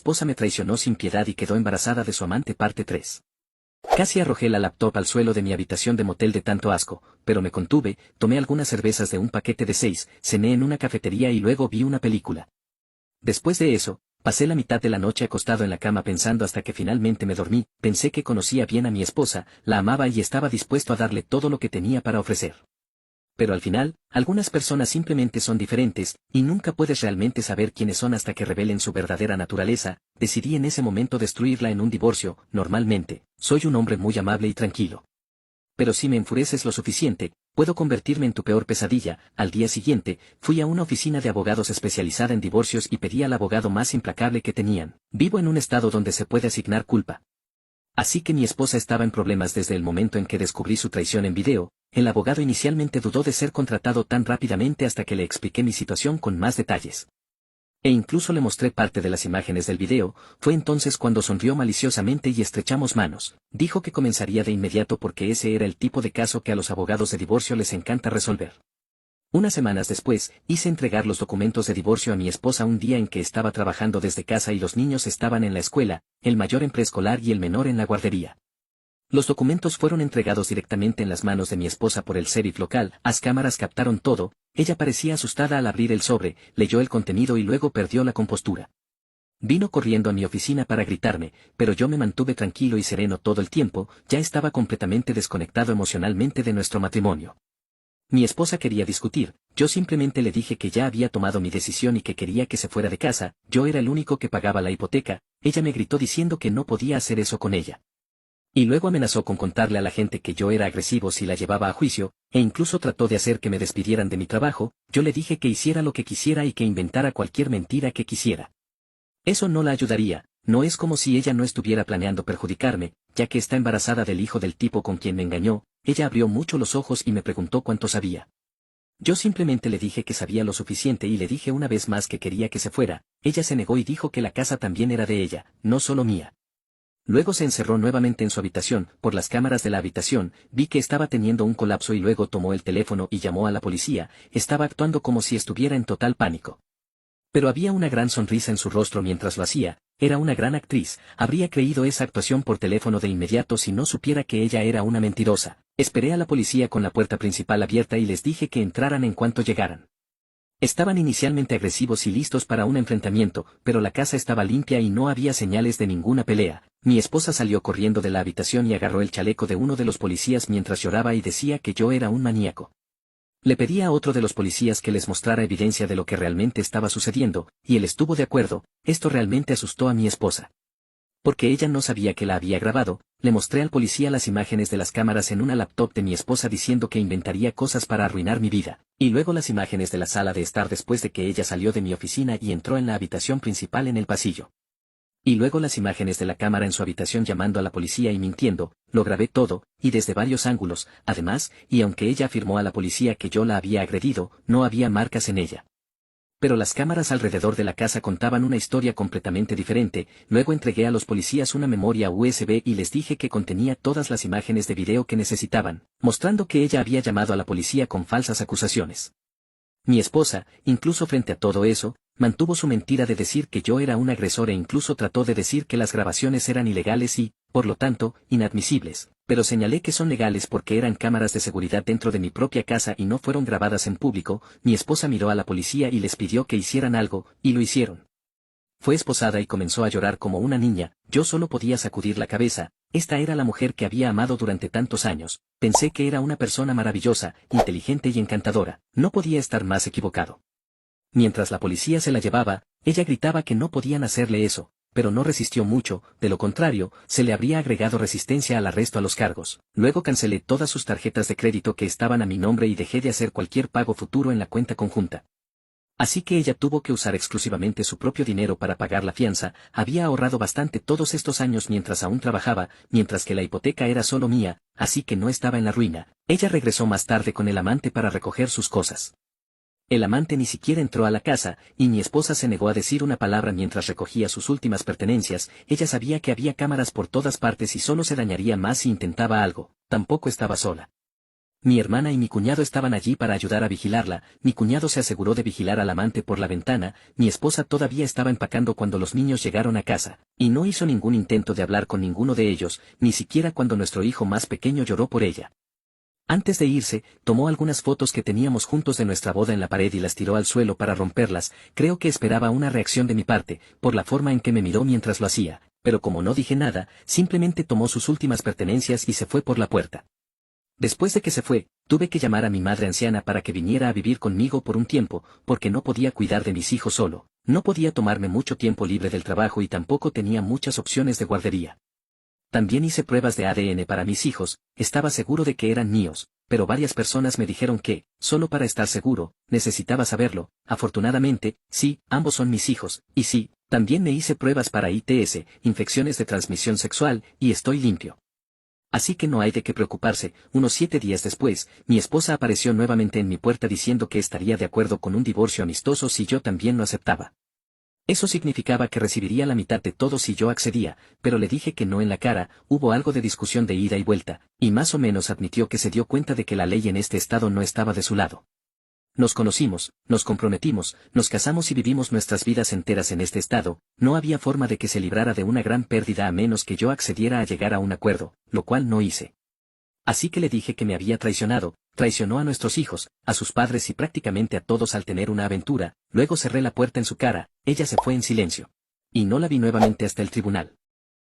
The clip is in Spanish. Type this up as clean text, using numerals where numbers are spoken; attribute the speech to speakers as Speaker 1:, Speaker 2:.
Speaker 1: esposa me traicionó sin piedad y quedó embarazada de su amante parte 3. Casi arrojé la laptop al suelo de mi habitación de motel de tanto asco, pero me contuve, tomé algunas cervezas de un paquete de 6, cené en una cafetería y luego vi una película. Después de eso, pasé la mitad de la noche acostado en la cama pensando hasta que finalmente me dormí. Pensé que conocía bien a mi esposa, la amaba y estaba dispuesto a darle todo lo que tenía para ofrecer. Pero al final, algunas personas simplemente son diferentes, y nunca puedes realmente saber quiénes son hasta que revelen su verdadera naturaleza. Decidí en ese momento destruirla en un divorcio. Normalmente, soy un hombre muy amable y tranquilo. Pero si me enfureces lo suficiente, puedo convertirme en tu peor pesadilla. Al día siguiente, fui a una oficina de abogados especializada en divorcios y pedí al abogado más implacable que tenían. Vivo en un estado donde se puede asignar culpa. Así que mi esposa estaba en problemas desde el momento en que descubrí su traición en video. El abogado inicialmente dudó de ser contratado tan rápidamente hasta que le expliqué mi situación con más detalles. E incluso le mostré parte de las imágenes del video. Fue entonces cuando sonrió maliciosamente y estrechamos manos. Dijo que comenzaría de inmediato porque ese era el tipo de caso que a los abogados de divorcio les encanta resolver. Unas semanas después, hice entregar los documentos de divorcio a mi esposa un día en que estaba trabajando desde casa y los niños estaban en la escuela, el mayor en preescolar y el menor en la guardería. Los documentos fueron entregados directamente en las manos de mi esposa por el sheriff local. Las cámaras captaron todo. Ella parecía asustada al abrir el sobre, leyó el contenido y luego perdió la compostura. Vino corriendo a mi oficina para gritarme, pero yo me mantuve tranquilo y sereno todo el tiempo. Ya estaba completamente desconectado emocionalmente de nuestro matrimonio. Mi esposa quería discutir, yo simplemente le dije que ya había tomado mi decisión y que quería que se fuera de casa. Yo era el único que pagaba la hipoteca. Ella me gritó diciendo que no podía hacer eso con ella. Y luego amenazó con contarle a la gente que yo era agresivo si la llevaba a juicio, e incluso trató de hacer que me despidieran de mi trabajo. Yo le dije que hiciera lo que quisiera y que inventara cualquier mentira que quisiera. Eso no la ayudaría. No es como si ella no estuviera planeando perjudicarme, ya que está embarazada del hijo del tipo con quien me engañó. Ella abrió mucho los ojos y me preguntó cuánto sabía. Yo simplemente le dije que sabía lo suficiente y le dije una vez más que quería que se fuera. Ella se negó y dijo que la casa también era de ella, no solo mía. Luego se encerró nuevamente en su habitación. Por las cámaras de la habitación, vi que estaba teniendo un colapso y luego tomó el teléfono y llamó a la policía. Estaba actuando como si estuviera en total pánico. Pero había una gran sonrisa en su rostro mientras lo hacía. Era una gran actriz. Habría creído esa actuación por teléfono de inmediato si no supiera que ella era una mentirosa. Esperé a la policía con la puerta principal abierta y les dije que entraran en cuanto llegaran. Estaban inicialmente agresivos y listos para un enfrentamiento, pero la casa estaba limpia y no había señales de ninguna pelea. Mi esposa salió corriendo de la habitación y agarró el chaleco de uno de los policías mientras lloraba y decía que yo era un maníaco. Le pedí a otro de los policías que les mostrara evidencia de lo que realmente estaba sucediendo, y él estuvo de acuerdo. Esto realmente asustó a mi esposa. Porque ella no sabía que la había grabado, le mostré al policía las imágenes de las cámaras en una laptop de mi esposa diciendo que inventaría cosas para arruinar mi vida, y luego las imágenes de la sala de estar después de que ella salió de mi oficina y entró en la habitación principal en el pasillo. Y luego las imágenes de la cámara en su habitación llamando a la policía y mintiendo. Lo grabé todo, y desde varios ángulos. Además, y aunque ella afirmó a la policía que yo la había agredido, no había marcas en ella. Pero las cámaras alrededor de la casa contaban una historia completamente diferente. Luego entregué a los policías una memoria USB y les dije que contenía todas las imágenes de video que necesitaban, mostrando que ella había llamado a la policía con falsas acusaciones. Mi esposa, incluso frente a todo eso, mantuvo su mentira de decir que yo era un agresor e incluso trató de decir que las grabaciones eran ilegales y, por lo tanto, inadmisibles, pero señalé que son legales porque eran cámaras de seguridad dentro de mi propia casa y no fueron grabadas en público. Mi esposa miró a la policía y les pidió que hicieran algo, y lo hicieron. Fue esposada y comenzó a llorar como una niña. Yo solo podía sacudir la cabeza. Esta era la mujer que había amado durante tantos años. Pensé que era una persona maravillosa, inteligente y encantadora. No podía estar más equivocado. Mientras la policía se la llevaba, ella gritaba que no podían hacerle eso, pero no resistió mucho. De lo contrario, se le habría agregado resistencia al arresto a los cargos. Luego cancelé todas sus tarjetas de crédito que estaban a mi nombre y dejé de hacer cualquier pago futuro en la cuenta conjunta. Así que ella tuvo que usar exclusivamente su propio dinero para pagar la fianza. Había ahorrado bastante todos estos años mientras aún trabajaba, mientras que la hipoteca era solo mía, así que no estaba en la ruina. Ella regresó más tarde con el amante para recoger sus cosas. El amante ni siquiera entró a la casa, y mi esposa se negó a decir una palabra mientras recogía sus últimas pertenencias. Ella sabía que había cámaras por todas partes y solo se dañaría más si intentaba algo. Tampoco estaba sola. Mi hermana y mi cuñado estaban allí para ayudar a vigilarla, mi cuñado se aseguró de vigilar al amante por la ventana, mi esposa todavía estaba empacando cuando los niños llegaron a casa, y no hizo ningún intento de hablar con ninguno de ellos, ni siquiera cuando nuestro hijo más pequeño lloró por ella. Antes de irse, tomó algunas fotos que teníamos juntos de nuestra boda en la pared y las tiró al suelo para romperlas, creo que esperaba una reacción de mi parte, por la forma en que me miró mientras lo hacía, pero como no dije nada, simplemente tomó sus últimas pertenencias y se fue por la puerta. Después de que se fue, tuve que llamar a mi madre anciana para que viniera a vivir conmigo por un tiempo, porque no podía cuidar de mis hijos solo, no podía tomarme mucho tiempo libre del trabajo y tampoco tenía muchas opciones de guardería. También hice pruebas de ADN para mis hijos, estaba seguro de que eran míos, pero varias personas me dijeron que, solo para estar seguro, necesitaba saberlo. Afortunadamente, sí, ambos son mis hijos, y sí, también me hice pruebas para ITS, infecciones de transmisión sexual, y estoy limpio. Así que no hay de qué preocuparse. Unos 7 días después, mi esposa apareció nuevamente en mi puerta diciendo que estaría de acuerdo con un divorcio amistoso si yo también lo aceptaba. Eso significaba que recibiría la mitad de todo si yo accedía, pero le dije que no en la cara. Hubo algo de discusión de ida y vuelta, y más o menos admitió que se dio cuenta de que la ley en este estado no estaba de su lado. Nos conocimos, nos comprometimos, nos casamos y vivimos nuestras vidas enteras en este estado. No había forma de que se librara de una gran pérdida a menos que yo accediera a llegar a un acuerdo, lo cual no hice. Así que le dije que me había traicionado, traicionó a nuestros hijos, a sus padres y prácticamente a todos al tener una aventura. Luego cerré la puerta en su cara, ella se fue en silencio. Y no la vi nuevamente hasta el tribunal.